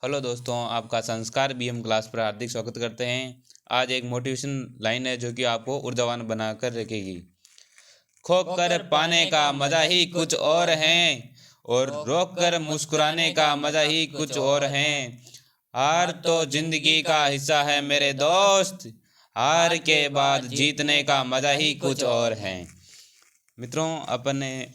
Hello दोस्तों, आपका संस्कार बीएम क्लास पर हार्दिक स्वागत करते हैं। आज एक मोटिवेशन लाइन है जो कि आपको ऊर्जावान बनाकर रखेगी। खोकर पाने का मजा ही कुछ और है और रोक कर मुस्कुराने का मजा ही कुछ और है। हार तो जिंदगी का हिस्सा है मेरे दोस्त, हार के बाद जीतने का मजा ही कुछ और है। मित्रों, अपन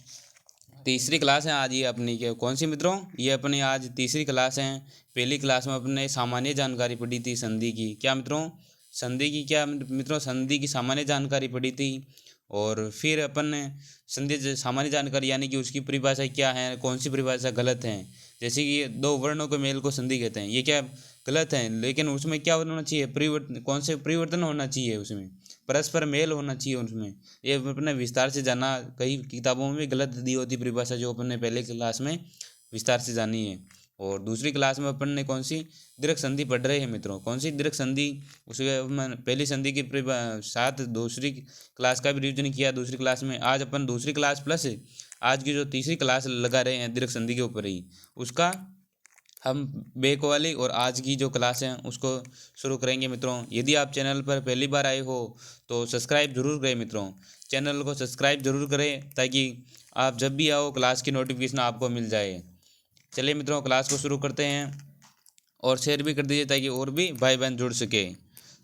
तीसरी क्लास है आज ये अपनी के कौन सी मित्रों, ये अपनी आज तीसरी क्लास है। पहली क्लास में अपने सामान्य जानकारी पढ़ी थी संधि की। क्या मित्रों, संधि की क्या मित्रों, संधि की सामान्य जानकारी पढ़ी थी। और फिर अपन ने संधि सामान्य जानकारी यानी कि उसकी परिभाषा क्या है, कौन सी परिभाषा गलत है। जैसे कि दो वर्णों के मेल को संधि कहते हैं, ये क्या गलत है, लेकिन उसमें क्या होना चाहिए, परिवर्तन, कौन से परिवर्तन होना चाहिए, उसमें परस्पर मेल होना चाहिए उसमें। ये अपने विस्तार से जाना, कई किताबों में भी गलत दी होती परिभाषा जो अपन ने पहले क्लास में विस्तार से जानी है। और दूसरी क्लास में अपन ने कौन सी दीर्घ संधि पढ़ रहे हैं मित्रों, कौन सी दीर्घ संधि, उसके पहली संधि की साथ दूसरी क्लास का भी रिविजन किया दूसरी क्लास में। आज अपन दूसरी क्लास प्लस आज की जो तीसरी क्लास लगा रहे हैं दीर्घ संधि के ऊपर ही, उसका हम बैक वाली और आज की जो क्लास है उसको शुरू करेंगे मित्रों। यदि आप चैनल पर पहली बार आए हो तो सब्सक्राइब जरूर करें मित्रों, चैनल को सब्सक्राइब जरूर करें ताकि आप जब भी आओ क्लास की नोटिफिकेशन आपको मिल जाए। चलिए मित्रों, क्लास को शुरू करते हैं और शेयर भी कर दीजिए ताकि और भी भाई बहन जुड़ सके।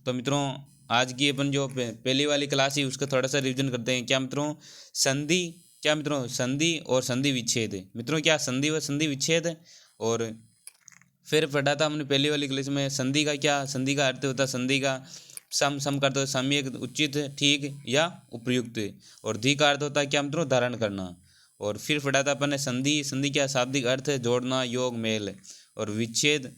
तो मित्रों, आज की अपन जो पहली वाली क्लास है उसका थोड़ा सा रिविजन करते हैं। क्या मित्रों, संधि, क्या मित्रों, संधि और संधि विच्छेद। मित्रों, क्या संधि व संधि विच्छेद। और फिर पढ़ा था हमने पहली वाली क्लास में संधि का क्या, संधि का अर्थ होता है संधि का सम करते हो सम्यक, उचित, ठीक या उपयुक्त। और धी का अर्थ होता है क्या मित्रों, धारण करना। और फिर पढ़ा था अपन ने संधि, संधि क्या शाब्दिक अर्थ है जोड़ना, योग, मेल। और विच्छेद,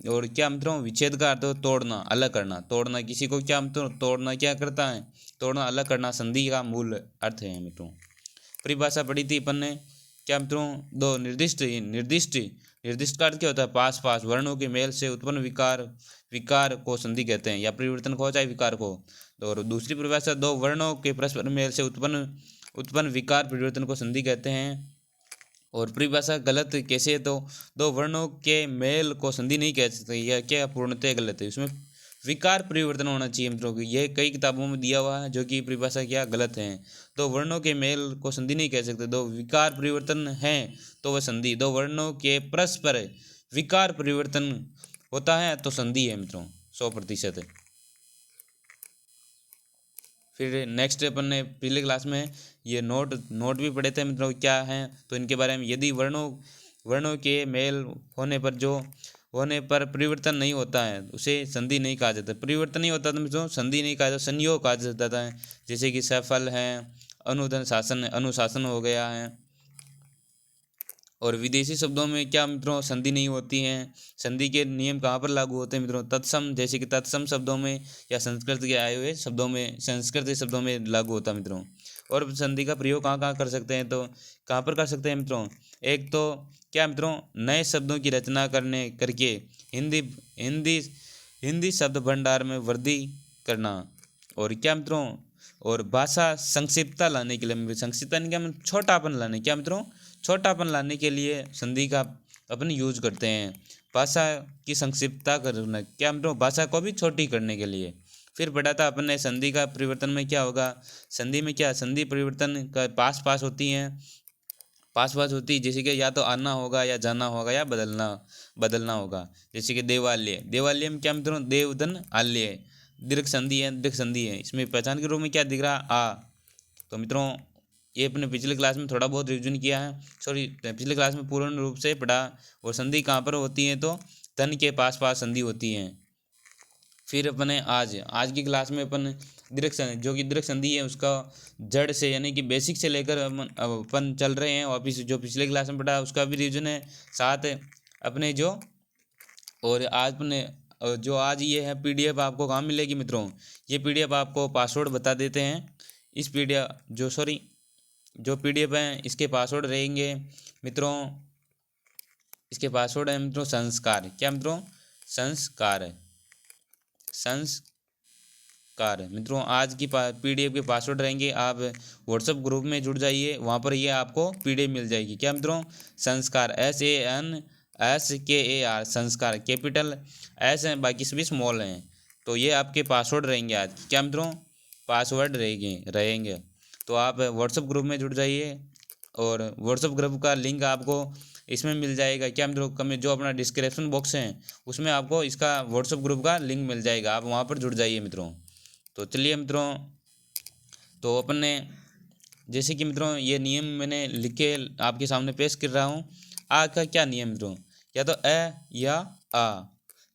और क्या मित्रों, विच्छेद का अर्थ हो तोड़ना, अलग करना, तोड़ना किसी को, क्या मित्रों, तोड़ना क्या करता है, तोड़ना, अलग करना संधि का मूल अर्थ है मित्रों। परिभाषा पढ़ी थी अपन ने, क्या मित्रों, दो निर्दिष्ट निर्दिष्ट निर्दिष्ट का अर्थ क्या होता है, पास पास वर्णों के मेल से उत्पन्न विकार, विकार को संधि कहते हैं या परिवर्तन को चाहे विकार को। और दूसरी परिभाषा, दो वर्णों के परस्पर मेल से उत्पन्न उत्पन्न विकार परिवर्तन को संधि कहते हैं। और परिभाषा गलत कैसे है, तो दो वर्णों के मेल को संधि नहीं कह सकते, यह क्या पूर्णतः गलत है, उसमें विकार परिवर्तन होना चाहिए मित्रों की। यह कई किताबों में दिया हुआ है जो कि परिभाषा क्या गलत है। दो वर्णों के मेल को संधि नहीं कह सकते, दो विकार परिवर्तन है तो वह संधि। दो वर्णों के परस्पर विकार परिवर्तन होता है तो संधि है मित्रों 100%। फिर नेक्स्ट अपन ने पिछले क्लास में ये नोट भी पढ़े थे मित्रों, क्या हैं तो इनके बारे में। यदि वर्णों के मेल होने पर परिवर्तन नहीं होता है उसे संधि नहीं कहा जाता। परिवर्तन नहीं होता तो मित्रों संधि नहीं कहा जाता, संयोग कहा जाता है। जैसे कि सफल है, अनुशासन हो गया है। और विदेशी शब्दों में क्या मित्रों, संधि नहीं होती हैं। संधि के नियम कहाँ पर लागू होते हैं मित्रों, तत्सम, जैसे कि तत्सम शब्दों में या संस्कृत के आए हुए शब्दों में, संस्कृत शब्दों में लागू होता है मित्रों। और संधि का प्रयोग कहाँ कहाँ कर सकते हैं, तो कहाँ पर कर सकते हैं मित्रों। एक तो क्या मित्रों, नए शब्दों की रचना करके हिंदी हिंदी हिंदी शब्द भंडार में वृद्धि करना। और क्या मित्रों, और भाषा संक्षिप्तता लाने के लिए, संक्षिप्तता नहीं, क्या छोटापन लाने, क्या मित्रों, छोटापन लाने के लिए संधि का अपन यूज करते हैं। भाषा की संक्षिप्तता करना, क्या मित्रों, भाषा को भी छोटी करने के लिए। फिर पढ़ा था अपन ने संधि का परिवर्तन में क्या होगा, संधि में क्या, संधि परिवर्तन का पास पास होती हैं, पास पास होती है। जैसे कि या तो आना होगा या जाना होगा या बदलना होगा। जैसे कि देवालय, देवालय में क्या मित्रों, देवधन आल्य, दीर्घ संधि है, दीर्घ संधि है। इसमें पहचान के रूप में क्या दिख रहा, आ। तो मित्रों, ये अपने पिछले क्लास में थोड़ा बहुत रिविजन किया है, सॉरी पिछले क्लास में पूर्ण रूप से पढ़ा। और संधि कहाँ पर होती है, तो धन के पास पास संधि होती है। फिर अपने आज की क्लास में अपन दीर्घ संधि, जो कि दीर्घ संधि है उसका जड़ से यानी कि बेसिक से लेकर अपन चल रहे हैं। और जो पिछले क्लास में पढ़ा उसका भी रिविजन है साथ अपने जो। और आज अपने जो आज ये है पीडीएफ आपको कहाँ मिलेगी मित्रों, ये पीडीएफ आपको पासवर्ड बता देते हैं। इस पीडीएफ जो पीडीएफ है इसके पासवर्ड रहेंगे मित्रों, इसके पासवर्ड है मित्रों संस्कार, क्या मित्रों, संस्कार मित्रों। आज की पीडीएफ के पासवर्ड रहेंगे। आप व्हाट्सएप ग्रुप में जुड़ जाइए, वहाँ पर ये आपको पीडीएफ मिल जाएगी। क्या मित्रों, संस्कार, SKAR संस्कार कैपिटल S है, बाकी सभी स्मॉल हैं। तो ये आपके पासवर्ड रहेंगे आज की, क्या मित्रों, पासवर्ड रहेंगे। तो आप व्हाट्सएप ग्रुप में जुड़ जाइए और व्हाट्सएप ग्रुप का लिंक आपको इसमें मिल जाएगा, क्या मित्रों, कमेंट जो अपना डिस्क्रिप्शन बॉक्स है उसमें आपको इसका व्हाट्सएप ग्रुप का लिंक मिल जाएगा, आप वहाँ पर जुड़ जाइए मित्रों। तो चलिए मित्रों, तो अपन ने जैसे कि मित्रों ये नियम मैंने लिख के आपके सामने पेश कर रहा हूँ। आ का क्या नियम मित्रों, या तो ए या आ,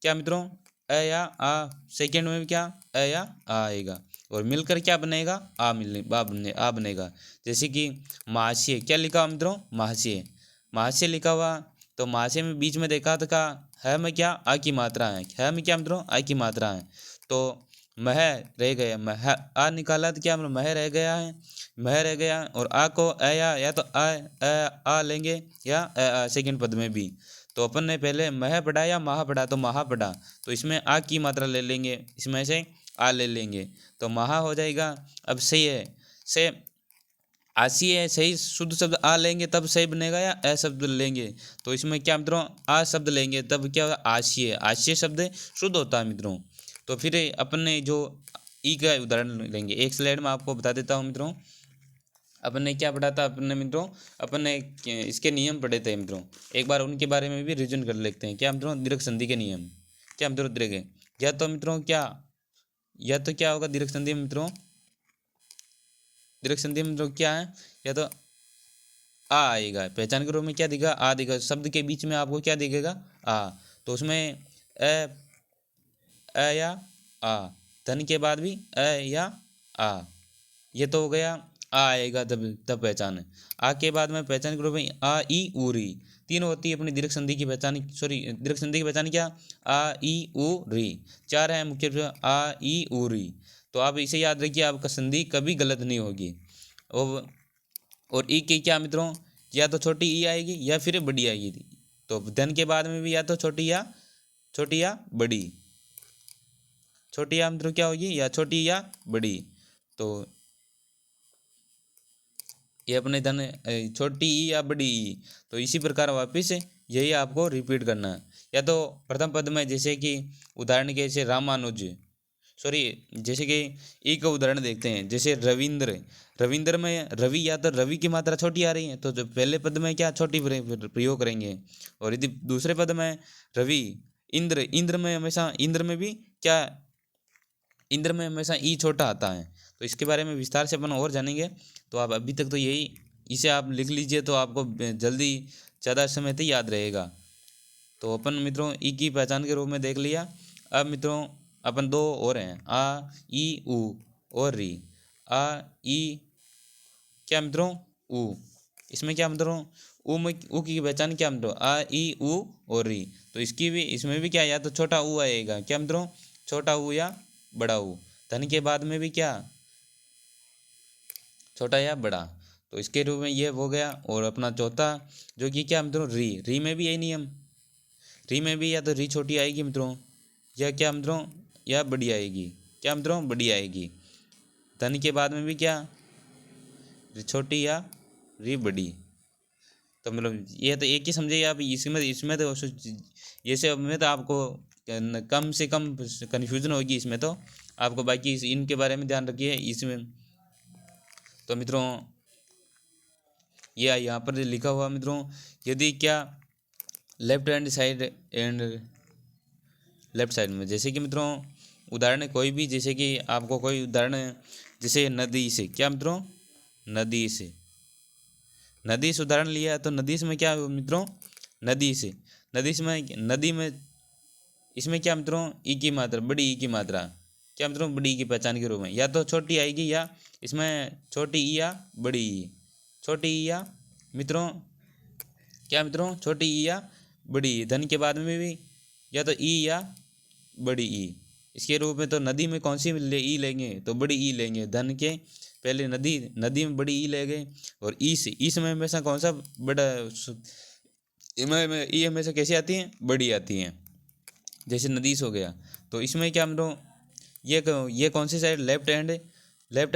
क्या मित्रों, ए या आ, सेकेंड में भी क्या ए या आ आएगा और मिलकर क्या बनेगा, आ बनेगा। जैसे कि महाशय क्या लिखा हुआ मित्रों, महाशय लिखा हुआ, तो महाशय में बीच में देखा तो का है में क्या आ की मात्रा है, है में क्या मित्रों आ की मात्रा है। तो मह रह गया, मह आ निकाला तो क्या मह रह गया है, मह रह गया। और आ को या तो आ लेंगे या सेकंड पद में भी। तो अपन ने पहले मह पढ़ा या महा पढ़ा, तो महा पढ़ा, तो इसमें आ की मात्रा ले लेंगे, इसमें से आ ले लेंगे तो महा हो जाएगा। अब सही है से आसी है, सही शुद्ध शब्द आ लेंगे तब सही बनेगा या अ शब्द लेंगे, तो इसमें क्या मित्रों आ शब्द लेंगे तब क्या होगा आशीय, आशीय शब्द शुद्ध होता है मित्रों। तो फिर अपन ने जो ई का उदाहरण लेंगे, एक स्लाइड में आपको बता देता हूँ मित्रों। अपन ने क्या पढ़ा था, अपन ने मित्रों अपन ने इसके नियम पढ़े थे मित्रों, एक बार उनके बारे में भी रिविजन कर लेते हैं। क्या मित्रों, दीर्घ संधि के नियम, क्या मित्रों दीर्घ, या तो मित्रों क्या होगा दीर्घ संधि में मित्रों, दीर्घ संधि में मित्रों क्या है, या तो आ आएगा, पहचान के रूप में क्या दिखेगा आ दिखेगा, शब्द के बीच में आपको क्या दिखेगा आ, तो उसमें अ या आ, धन के बाद भी अ या आ, ये तो हो गया आ आएगा तब पहचान है। आ के बाद में पहचान के रूप में आ ई उ री, तीन होती है अपनी दीर्घ संधि की पहचान, सॉरी दीर्घ संधि की पहचान क्या, आ ई उ री, चार है मुख्य रूप से आ ई उ री। तो आप इसे याद रखिए, आपका संधि कभी गलत नहीं होगी। और ई की क्या मित्रों, या तो छोटी ई आएगी या फिर बड़ी आएगी। तो धन के बाद में भी या तो छोटी या बड़ी, छोटी या मित्रों क्या होगी, या छोटी या बड़ी। तो ये अपने धन छोटी ई या बड़ी ई, तो इसी प्रकार वापिस यही आपको रिपीट करना है। या तो प्रथम पद में जैसे कि उदाहरण के जैसे रामानुज, सॉरी जैसे कि ई का उदाहरण देखते हैं, जैसे रविंद्र में रवि, या तो रवि की मात्रा छोटी आ रही है तो जो पहले पद में क्या छोटी प्रयोग करेंगे। और यदि दूसरे पद में रवि, इंद्र में हमेशा इंद्र में हमेशा ई छोटा आता है। तो इसके बारे में विस्तार से अपन और जानेंगे। तो आप अभी तक तो यही इसे आप लिख लीजिए, तो आपको जल्दी ज़्यादा समय तक याद रहेगा। तो अपन मित्रों ई की पहचान के रूप में देख लिया। अब मित्रों अपन दो और हैं, आ ई उ और री। आ ई क्या मित्रों उ, इसमें क्या मित्रों उ की पहचान क्या मित्रों आ ई उ और री। तो इसमें भी क्या, या तो छोटा उ आएगा, क्या मित्रों छोटा उ या बड़ा उ, धन के बाद में भी क्या छोटा या बड़ा। तो इसके रूप में ये हो गया। और अपना चौथा जो कि क्या मित्रों री में भी यही नियम, री में भी या तो री छोटी आएगी मित्रों, या क्या मित्रों या बड़ी आएगी, क्या मित्रों बड़ी आएगी। धन के बाद में भी क्या री छोटी या री बड़ी। तो मतलब ये तो एक ही समझिए आप, इसमें तो ये सब में तो आपको कम से कम कन्फ्यूजन होगी इसमें, तो आपको बाकी इनके बारे में ध्यान रखिए इसमें। तो मित्रों ये यहाँ पर लिखा हुआ मित्रों, यदि क्या लेफ्ट साइड में जैसे कि मित्रों उदाहरण कोई भी, जैसे कि आपको कोई उदाहरण जैसे नदी से, क्या मित्रों नदी से उदाहरण लिया, तो नदी से में क्या मित्रों नदी में इसमें क्या मित्रों ई की मात्रा, बड़ी ई की मात्रा, क्या मित्रों बड़ी ई की पहचान के रूप में या तो छोटी आएगी, या इसमें छोटी ई या बड़ी ई, छोटी ई या मित्रों क्या मित्रों छोटी ई या बड़ी ई। धन के बाद में भी या तो ई या बड़ी ई, इसके रूप में। तो नदी में कौन सी ई लेंगे, तो बड़ी ई लेंगे। धन के पहले नदी में बड़ी ई ले गए। और ई में हमेशा कौन सा बड़ा ई हमेशा कैसी आती है, बड़ी आती हैं, जैसे नदीस हो गया। तो इसमें क्या हम लोग ये कौन सी साइड, लेफ्ट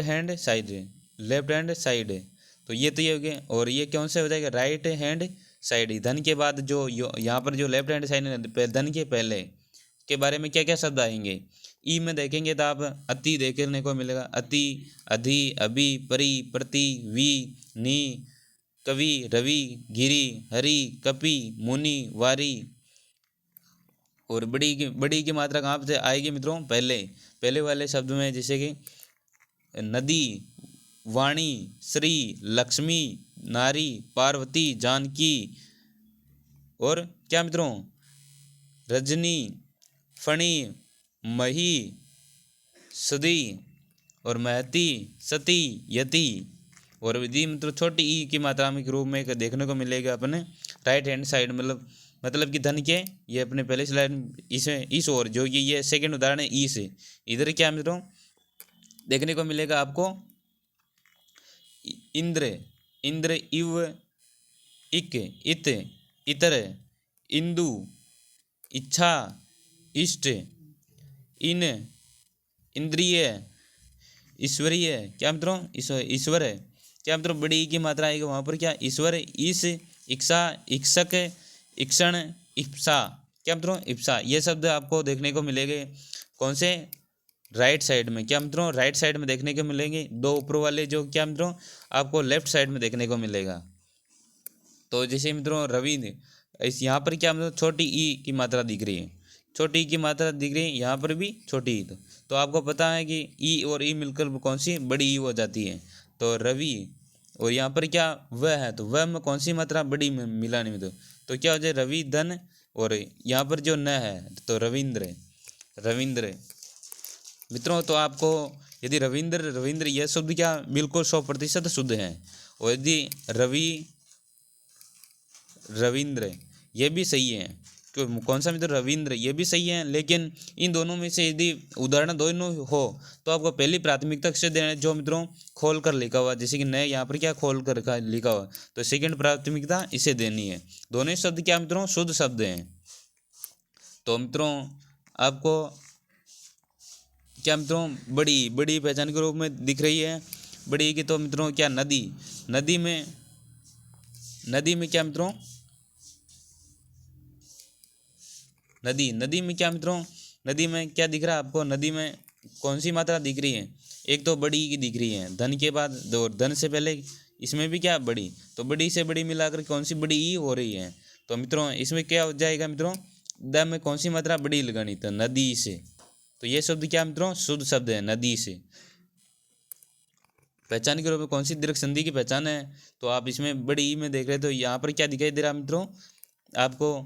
हैंड साइड है। तो ये हो गया। और ये कौन से हो जाएगा, राइट हैंड साइड ही, धन के बाद जो यहाँ पर जो लेफ्ट हैंड साइड है धन के पहले के बारे में क्या क्या शब्द आएंगे। ई में देखेंगे तो आप अति देखने को मिलेगा, अति, अधि, अभि, परि, प्रति, वी, नी, कवि, रवि, गिरी, हरि, कपि, मुनि, वारी। और बड़ी की मात्रा कहाँ से आएगी मित्रों, पहले वाले शब्द में, जैसे कि नदी, वाणी, श्री, लक्ष्मी, नारी, पार्वती, जानकी, और क्या मित्रों, रजनी, फणी, मही, सदी, और महती, सती, यति। और विधि मित्रों छोटी ई की मात्रा में के रूप में देखने को मिलेगा अपने राइट हैंड साइड, मतलब कि धन के, ये अपने पहले स्लाइड इसमें इस ओर, जो कि ये सेकंड उदाहरण है ई से, इधर क्या मित्रों देखने को मिलेगा आपको इंद्र, इंद्र, इव, इक, इत, इतर, इंदु, इच्छा, इष्ट, इन, इंद्रिय, ईश्वरीय, क्या मित्रों ईश्वर है, क्या मित्रों बड़ी ई की मात्रा आएगी वहाँ पर क्या, ईश्वर, ईश, इच्छा, इक्षक, इक्षण, इप्सा, क्या मित्रों इप्सा। ये शब्द आपको देखने को मिलेंगे कौन से, राइट साइड में, क्या मित्रों राइट साइड में देखने को मिलेंगे, दो ऊपर वाले जो क्या मित्रों आपको लेफ्ट साइड में देखने को मिलेगा। तो जैसे मित्रों रवि, इस यहाँ पर क्या मतलब छोटी ई की मात्रा दिख रही है, छोटी ई की मात्रा दिख रही है, यहाँ पर भी छोटी ई। तो आपको पता है कि ई और ई मिलकर कौन सी बड़ी ई हो जाती है। तो रवि, और यहाँ पर क्या वह है, तो वह में कौन सी मात्रा बड़ी मिलानी में, तो क्या हो जाए रवि धन, और यहाँ पर जो न है तो रविंद्र, रविंद्र मित्रों। तो आपको यदि रविंद्र यह शब्द क्या बिल्कुल 100% शुद्ध है, और यदि रविंद्र ये भी सही है, क्यों कौन सा मित्र रविंद्र ये भी सही है, लेकिन इन दोनों में से यदि उदाहरण दोनों हो तो आपको पहली प्राथमिकता से देना है जो मित्रों खोल कर लिखा हुआ, जैसे कि नए यहाँ पर क्या खोल कर लिखा हुआ, तो सेकंड प्राथमिकता इसे देनी है। दोनों ही शब्द क्या मित्रों शुद्ध शब्द हैं। तो मित्रों आपको क्या मित्रों बड़ी पहचान के रूप में दिख रही है बड़ी की, तो मित्रों क्या नदी में क्या मित्रों नदी में क्या मित्रों, नदी में क्या दिख रहा है आपको, नदी में कौन सी मात्रा दिख रही है, एक तो बड़ी की दिख रही है, धन के बाद दो, धन से पहले इसमें भी क्या बड़ी, तो बड़ी से बड़ी मिलाकर कौन सी बड़ी ई हो रही है। तो मित्रों इसमें क्या हो जाएगा मित्रों, द में कौन सी मात्रा बड़ी लगानी, तो नदी से। तो ये शब्द क्या मित्रों शुद्ध शब्द है, नदी से। पहचान के रूप में कौन सी दीर्घ संधि की पहचान है, तो आप इसमें बड़ी ई में देख रहे, तो यहाँ पर क्या दिखाई दे रहा मित्रों आपको,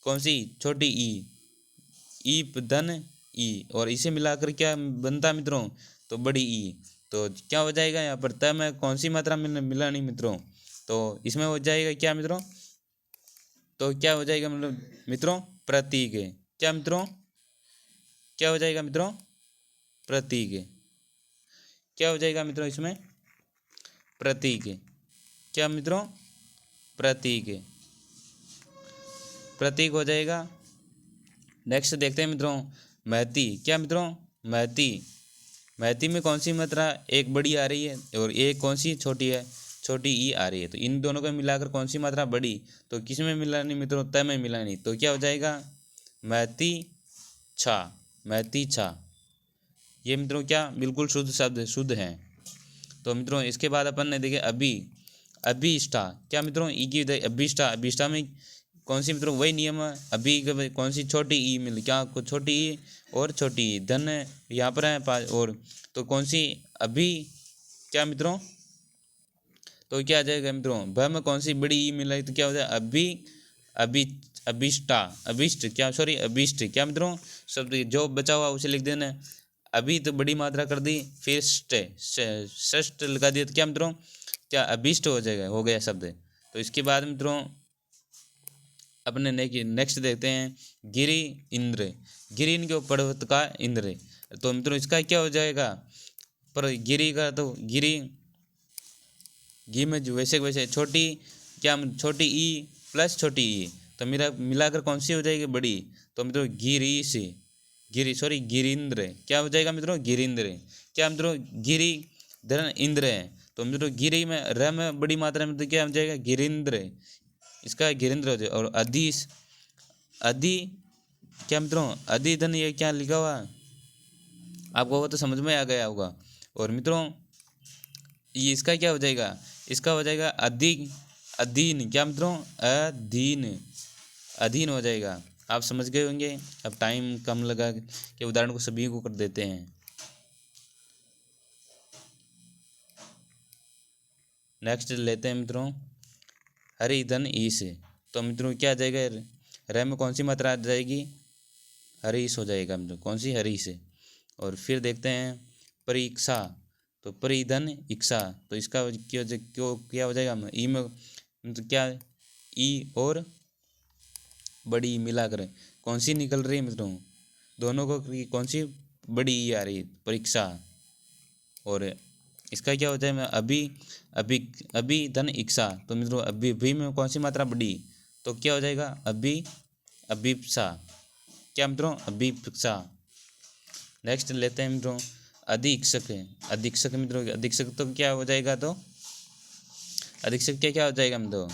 कौन सी छोटी ई धन ई, और इसे मिलाकर क्या बनता मित्रों, तो बड़ी ई। तो क्या हो जाएगा यहाँ पर त में कौन सी मात्रा में मिलानी मित्रों, तो इसमें हो जाएगा क्या मित्रों, तो क्या हो जाएगा मतलब मित्रों प्रतीक, क्या मित्रों क्या हो जाएगा मित्रों प्रतीक, क्या हो जाएगा मित्रों इसमें प्रतीक, क्या मित्रों प्रतीक हो जाएगा। नेक्स्ट देखते हैं मित्रों महती, क्या मित्रों महती में कौन सी मात्रा एक बड़ी आ रही है और एक कौन सी छोटी है, छोटी ई आ रही है। तो इन दोनों को मिलाकर कौन सी मात्रा बड़ी, तो किस में मिलानी मित्रों, त में मिलानी। तो क्या हो जाएगा महती छा। ये मित्रों क्या बिल्कुल शुद्ध शब्द शुद्ध है। तो मित्रों इसके बाद अपन ने देखे अभिष्ठा, क्या मित्रों ई की अभिष्ठा में कौन सी मित्रों वही नियम है, अभी कौन सी छोटी ई मिल, क्या छोटी ई और छोटी ई, धन यहाँ पर है और तो कौन सी अभी, क्या मित्रों तो क्या आ जाएगा मित्रों भ में कौन सी बड़ी ई मिलाई, तो क्या हो जाएगा अभिष्ट, क्या मित्रों शब्द जो बचा हुआ उसे लिख देना। अभी तो बड़ी मात्रा कर दी, फिर षष्ठ लगा दिया, तो क्या मित्रों क्या अभिष्ट हो जाएगा, हो गया शब्द। तो इसके बाद मित्रों अपने नेक्स्ट देखते हैं गिरि इनके पर्वत का इंद्र। तो मित्रों इसका क्या हो जाएगा, पर गिरी का तो घी में जो वैसे छोटी छोटी ई प्लस छोटी ई, तो मेरा मिलाकर कौन सी हो जाएगी बड़ी। तो मित्रों गिरिंद्र, क्या हो जाएगा मित्रों गिरिंद्र, क्या मित्रों गिरी धन इंद्र है। तो मित्रों गिरी में र में बड़ी मात्रा में तो क्या हो जाएगा गिरिंद्र, इसका गिरेंद्र हो जाएगा। और अधिस अधि क्या मित्रों, अधिधन ये क्या लिखा हुआ है आपको वो तो समझ में आ गया होगा। और मित्रों ये इसका क्या हो जाएगा, इसका हो जाएगा अधिक अधीन, क्या मित्रों, अधीन, अधीन हो जाएगा। आप समझ गए होंगे। अब टाइम कम लगा के उदाहरण को सभी को कर देते हैं। नेक्स्ट लेते हैं मित्रों हरिधन ईस। तो मित्रों क्या आ जाएगा, र में कौन सी मात्रा आ जाएगी, हरीश हो जाएगा मित्रों, कौन सी, हरीश। और फिर देखते हैं परीक्षा, तो परिधन इक्षा, तो इसका क्या हो जाएगा, ई में मतलब क्या, ई और बड़ी मिलाकर कौन सी निकल रही है मित्रों, दोनों को कौन सी बड़ी ई आ रही है, परीक्षा। और इसका क्या होता है मैं अभी अभी अभी धन इच्छा, तो मित्रों अभी में कौन सी मात्रा बड़ी, तो क्या हो जाएगा अभी अभिप्सा, क्या मित्रों, अभिप्सा। नेक्स्ट लेते हैं मित्रों अधीक्षक। अधीक्षक मित्रों, अधीक्षक तो क्या हो जाएगा, तो अधीक्षक क्या क्या हो जाएगा मित्रों,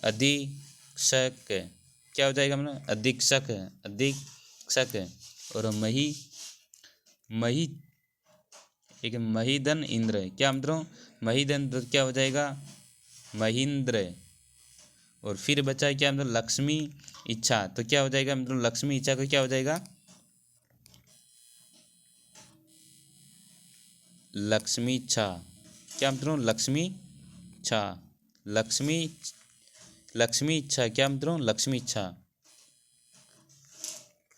अधीक्षक क्या हो जाएगा मित्रों, अधीक्षक, अधीक्षक। और मही मही एक महीधन इंद्र, क्या मित्रों, महीधन तो क्या हो जाएगा, महेंद्र। और फिर बचा है क्या मतलब लक्ष्मी इच्छा, तो क्या हो जाएगा मतलब लक्ष्मी इच्छा को क्या हो जाएगा, लक्ष्मी इच्छा, क्या मित्रों, लक्ष्मी इच्छा, लक्ष्मी लक्ष्मी इच्छा, क्या मित्रों, लक्ष्मी इच्छा।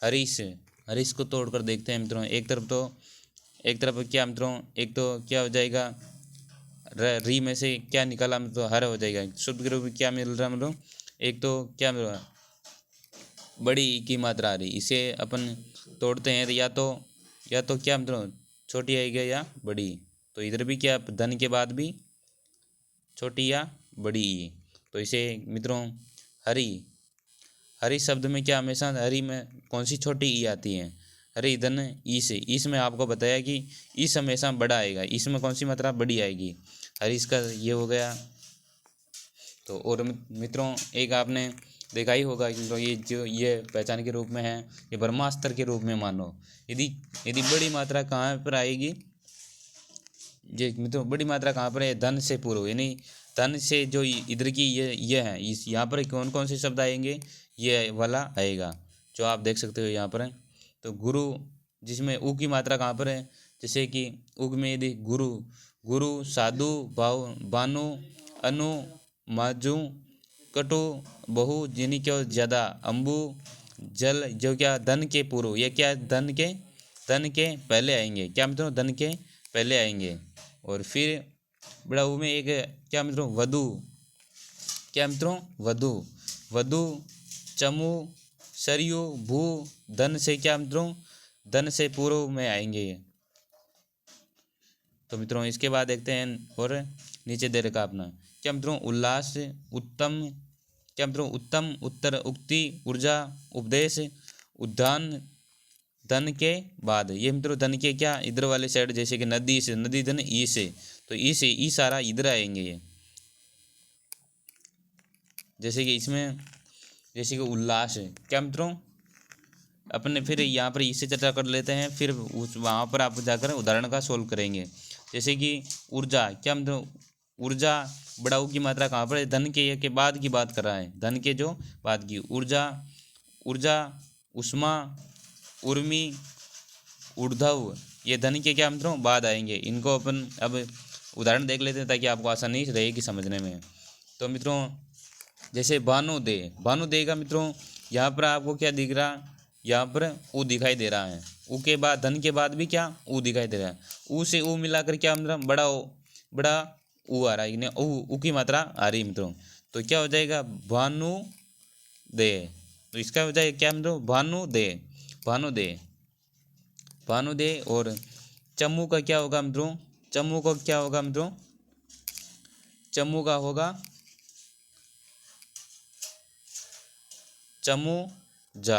हरीश, हरीश को तोड़कर देखते हैं मित्रों। एक तरफ क्या मित्रों, एक तो क्या हो जाएगा, री में से क्या निकाला मतलब हर हो जाएगा। शुद्ध के रूप में क्या मिल रहा मतलब, एक तो क्या मिल रहा, बड़ी ई की मात्रा आ रही, इसे अपन तोड़ते हैं तो या तो क्या मतलब छोटी आएगी या बड़ी। तो इधर भी क्या धन के बाद भी छोटी या बड़ी ई। तो इसे मित्रों हरी, हरी शब्द में क्या हमेशा हरी में कौन सी छोटी ई आती है, हरी धन ई से। इस में आपको बताया कि इस हमेशा बड़ा आएगा, इसमें कौन सी मात्रा बड़ी आएगी, हरी इसका ये हो गया। तो और मित्रों एक आपने देखा ही होगा कि ये जो ये पहचान के रूप में है, ये ब्रह्मास्त्र के रूप में मानो। यदि यदि बड़ी मात्रा कहाँ पर आएगी, ये मित्रों बड़ी मात्रा कहाँ पर है, धन से पूर्व, यानी धन से जो इधर की ये है, इस यहाँ पर कौन कौन से शब्द आएंगे, ये वाला आएगा जो आप देख सकते हो यहाँ पर है। तो गुरु जिसमें ऊ की मात्रा कहाँ पर है, जैसे कि उग में यदि गुरु, गुरु साधु भाव भानु अनु माजू कटु बहु जिनी क्यों ज़्यादा अम्बु जल, जो क्या धन के पूर्व, ये क्या धन के पहले आएंगे, क्या मित्रों, धन के पहले आएंगे। और फिर बड़ा ऊ में एक क्या मित्रों वधु, क्या मित्रों वधु, वधु चमु सरयू भू, धन से क्या मित्रों, धन से पूर्व में आएंगे ये। तो मित्रों इसके बाद देखते हैं और नीचे दे रखा अपना क्या मित्रों उल्लास उत्तम, क्या मित्रों उत्तम उत्तर उक्ति ऊर्जा उपदेश उद्यान, धन के बाद ये मित्रों धन के क्या इधर वाले साइड, जैसे कि नदी से, नदी धन ई से, तो ई से ई सारा इधर आएंगे ये। जैसे कि इसमें जैसे कि उल्लास है, क्या मित्रों, अपने फिर यहाँ पर इससे चर्चा कर लेते हैं, फिर उस वहाँ पर आप जाकर उदाहरण का सोल्व करेंगे। जैसे कि ऊर्जा, क्या मतलब ऊर्जा बढ़ाऊ की मात्रा कहाँ पर है, धन के बाद की बात कर रहा है, धन के जो बाद की ऊर्जा, ऊर्जा उष्मा उर्मी ऊर्ध्व, ये धन के क्या मित्रों बाद आएंगे। इनको अपन अब उदाहरण देख लेते हैं ताकि आपको आसानी रहेगी समझने में। तो मित्रों जैसे भानुदे का मित्रों यहाँ पर आपको क्या दिख रहा, यहाँ पर ऊ दिखाई दे रहा है, ऊ के बाद धन के बाद भी क्या ऊ दिखाई दे रहा है, ऊ से ऊ मिलाकर क्या मतलब बड़ा ऊ आ रहा है, ऊ की मात्रा आ रही है मित्रों। तो क्या हो जाएगा भानु दे, तो इसका हो जाएगा क्या मित्रों भानुदे, भानुदे, भानुदे। और चम्मू का क्या होगा मित्रों, चम्मू का क्या होगा मित्रों, चम्मू का होगा चमुर्जा,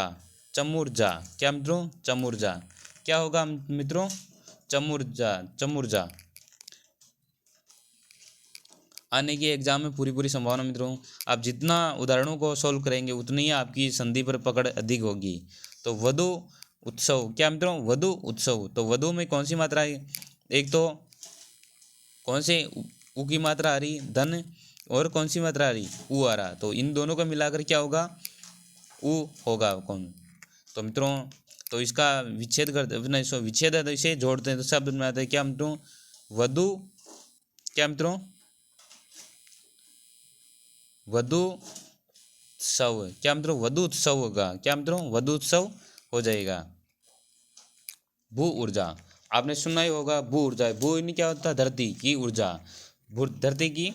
चमुर्जा, क्या मित्रों चमुर्जा, क्या होगा मित्रों चमुर्जा, चमुर्जा। आने की एग्जाम में पूरी पूरी संभावना मित्रों। आप जितना उदाहरणों को सॉल्व करेंगे उतनी ही आपकी संधि पर पकड़ अधिक होगी। तो वधु उत्सव क्या मित्रों, वधु उत्सव। तो वधु में कौन सी मात्रा है, एक तो कौन से उ की मात्रा आ रही धन, और कौन सी मात्रा आ रही उ आ रहा। तो इन दोनों का मिलाकर क्या होगा, उ होगा कौन। तो मित्रों तो इसका विच्छेद करते नहीं, सो विच्छेद है तो इसे जोड़ते हैं तो शब्द में आता है क्या मित्रों, वधु क्या मित्रों, वधु उत्सव। क्या मित्रों, वधु उत्सव होगा। क्या मित्रों, वधु उत्सव हो जाएगा। भू ऊर्जा आपने सुना ही होगा, भू ऊर्जा। भू यानी क्या होता है, धरती की ऊर्जा। भू धरती की,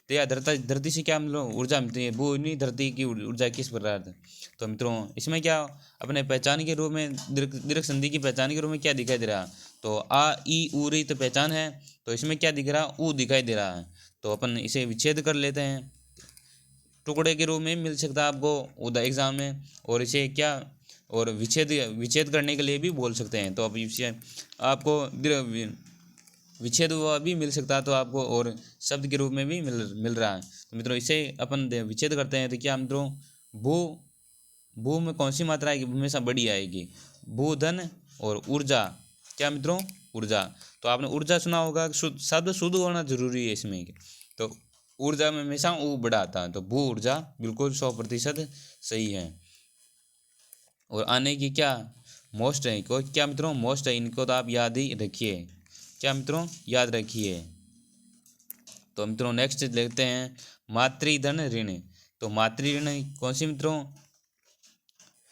तो या धरती से क्या मिलो ऊर्जा मिलती है। भू यानी धरती की ऊर्जा किस प्रकार है। तो मित्रों इसमें क्या अपने पहचान के रूप में दीर्घ संधि की पहचान के रूप में क्या दिखाई दे रहा, तो आ ई ऊ री तो पहचान है। तो इसमें क्या दिख रहा, ऊ दिखाई दे रहा है। तो अपन इसे विच्छेद कर लेते हैं, टुकड़े के रूप में मिल सकता है आपको उदा एग्जाम में। और इसे क्या, और विच्छेद विच्छेद करने के लिए भी बोल सकते हैं। तो अब इसे आपको विच्छेद हुआ भी मिल सकता है तो आपको, और शब्द के रूप में भी मिल रहा है। तो मित्रों इसे अपन विच्छेद करते हैं तो क्या मित्रों, भू भू में कौन सी मात्रा आएगी, हमेशा बड़ी आएगी। भू धन और ऊर्जा, क्या मित्रों, ऊर्जा। तो आपने ऊर्जा सुना होगा, शब्द शुद्ध होना जरूरी है इसमें। तो ऊर्जा में हमेशा ऊ बड़ा आता है। तो भू ऊर्जा बिल्कुल 100% सही है। और आने की क्या मोस्ट है, को क्या मित्रों, मोस्ट है। इनको तो आप याद ही रखिए, क्या मित्रों, याद रखिए। तो मित्रों नेक्स्ट देखते हैं मातृधन ऋण। तो मातृ ऋण कौन सी मित्रों,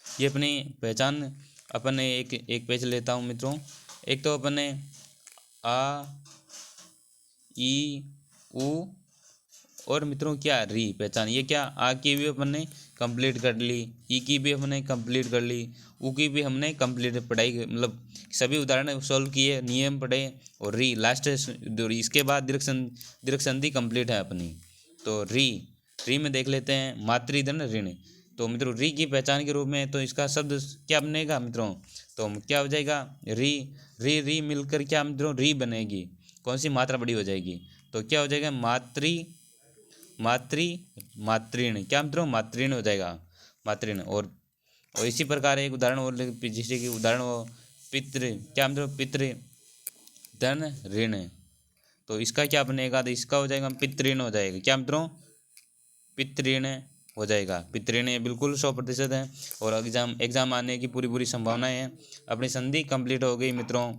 ये अपनी पहचान अपन एक पेज लेता हूँ मित्रों। एक तो अपन ने आ ई उ और मित्रों क्या री पहचान। ये क्या, आ की भी अपन ने कंप्लीट कर ली, ई की भी हमने कंप्लीट कर ली, ऊ की भी हमने कंप्लीट पढ़ाई, मतलब सभी उदाहरण सॉल्व किए, नियम पढ़े। और री लास्ट इसके बाद दीर्घ संधि कंप्लीट है अपनी। तो री में देख लेते हैं मातृधन ऋण। तो मित्रों री की पहचान के रूप में तो इसका शब्द क्या बनेगा मित्रों, तो क्या हो जाएगा, री मिलकर क्या मित्रों, री बनेगी। कौन सी मात्रा बड़ी हो जाएगी, तो क्या हो जाएगा, मातृण। क्या मित्रों, मातृण हो जाएगा, मातृण। और इसी प्रकार एक उदाहरण और जैसे कि उदाहरण हो पितृ, क्या मित्रों, पितृ धन ऋण। तो इसका क्या बनेगा, तो इसका हो जाएगा पितृण हो जाएगा। क्या मित्रों, पितृण हो जाएगा। पितृण बिल्कुल 100% है। और एग्जाम आने की पूरी संभावनाएं हैं। अपनी संधि कंप्लीट हो गई मित्रों।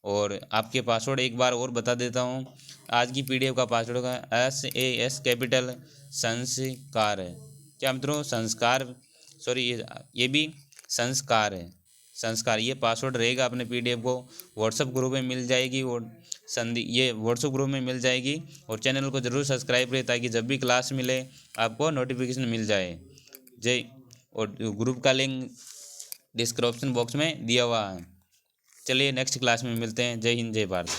और आपके पासवर्ड एक बार और बता देता हूँ। आज की पीडीएफ का पासवर्ड होगा SAS कैपिटल संस्कार है। क्या मित्रों, संस्कार, सॉरी ये भी संस्कार है, संस्कार। ये पासवर्ड रहेगा। अपने पीडीएफ को व्हाट्सएप ग्रुप में मिल जाएगी, और संधि ये व्हाट्सएप ग्रुप में मिल जाएगी। और चैनल को जरूर सब्सक्राइब करें ताकि जब भी क्लास मिले आपको नोटिफिकेशन मिल जाए। जय। और ग्रुप का लिंक डिस्क्रिप्शन बॉक्स में दिया हुआ है। चलिए नेक्स्ट क्लास में मिलते हैं। जय हिंद, जय भारत।